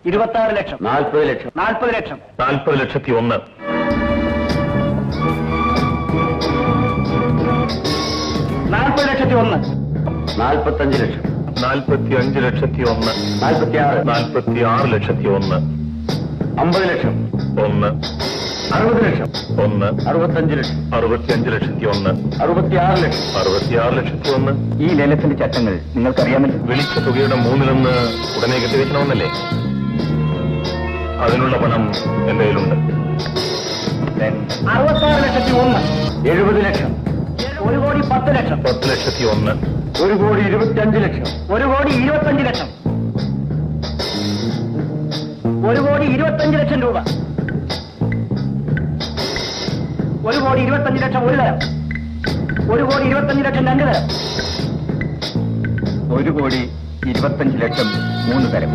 26 ലക്ഷം. 40 ലക്ഷം. 40 ലക്ഷം. 40,01,000. 40,01,000. 45 ലക്ഷം. 45,01,000. 46. 46,01,000. 50 ലക്ഷം. 1. 60 ലക്ഷം. 1. 65 ലക്ഷം. 65,01,000. 66 ലക്ഷം. 66,01,000. ഈ ലേലത്തിന്റെ ചട്ടങ്ങൾ നിങ്ങൾക്കറിയാമല്ലോ. വിളിച്ച തുകയുടെ 3-1 ഉടനെ കെട്ടിവെക്കണമെന്നല്ലേ? അതിനുള്ള പണം എന്റെ കയ്യിലുണ്ട്. 66,01,000. 70 ലക്ഷം. 1,10,00,000. 10,01,000. 1,25 ലക്ഷം. 1,25 ലക്ഷം. 1,25 ലക്ഷം രൂപ. 1,25 ലക്ഷം ഒരു തരം. 1,25 ലക്ഷം രണ്ട് തരം. 1,25 ലക്ഷം 3 തരം.